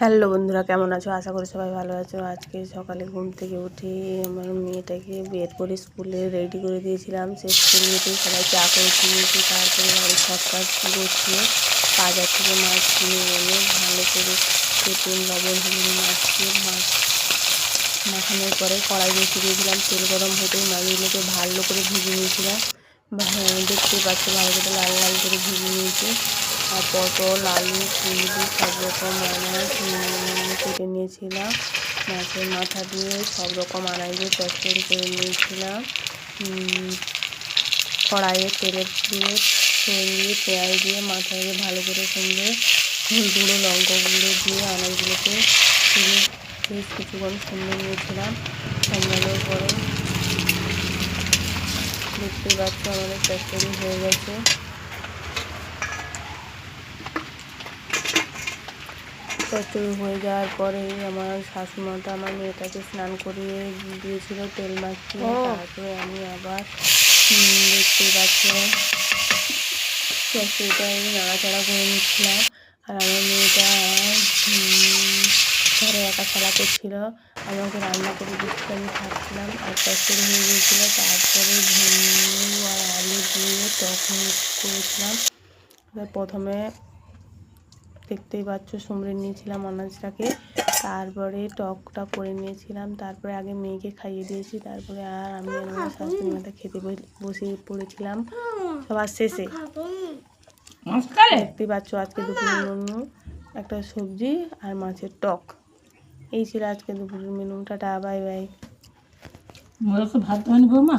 Hello বন্ধুরা, কেমন আছো? আশা করি সবাই ভালো আছো। আজকে সকালে ঘুম থেকে উঠে আমার মেয়েটাকে বের করে স্কুলে রেডি করে দিয়েছিলাম। সে স্কুল যেতেই সবাই চা করে দিয়েছি। তারপরে বাড়ির সব কাজ গুছিয়ে বাজার থেকে মাছ কিনে এনে ভালো করে কেটে লবণ হলুদ মাখিয়ে মাখানোর পরে কড়াই বসিয়ে দিয়েছিলাম। তেল গরম হতেই মাছগুলোকে ভালো করে ভেজে নিয়েছিলাম। দেখতে পাচ্ছি ভালো করে লাল লাল করে ভেজে নিয়েছি। আর পটল, আলু, কুঁদরি সব রকম আনাজ কেটে নিয়েছিলাম। মাছের মাথা দিয়ে সব রকম আনাজ দিয়ে চচ্চড়ি করে নিয়েছিলাম। কড়াইয়ে তেলে দিয়ে ফোড়ন দিয়ে পেঁয়াজ দিয়ে মাথা দিয়ে ভালো করে সুন্দর গুঁড়ো লঙ্কা গুঁড়ো দিয়ে আনাজগুলোকে তুলে বেশ কিছুক্ষণ সুন্দর নিয়েছিলাম। সামলানোর পরে দেখতেই পাচ্ছ আমাদের চচ্চড়ি হয়ে গেছে। চচ্চড়ি হয়ে যাওয়ার পরেই আমার শাশুড়িমাটা আমার মেয়েটাকে স্নান করিয়ে দিয়েছিল তেল মাখিয়ে। তারপরে আমি আবার দেখতেই পাচ্ছ চচ্চড়িটা নাড়াচাড়া করে নিচ্ছিলাম। আর আমার মেয়েটা ঘরে একা খেলা করছিল, আমাকে রান্না করে দিচ্ছিল, আমি খাচ্ছিলাম। আর চচ্চড়ি হয়ে গিয়েছিল। তারপরে ঝিঙে আর আলু দিয়ে টক মিক্স করেছিলাম। প্রথমে দেখতেই পাচ্ছ সমড়ে নিয়েছিলাম আনাজটাকে, তারপরে টকটা করে নিয়েছিলাম। তারপরে আগে মেয়েকে খাইয়ে দিয়েছি, তারপরে আর আমি আমার শাশুড়ি মাটা খেতে বসে পড়েছিলাম সবার শেষে। দেখতেই পাচ্ছ আজকে দুপুরের মেনু একটা সবজি আর মাছের টক। এই ছিল আজকে দুপুরের মেনু। Tata, bye bye. ভাত হয়নি বৌমা।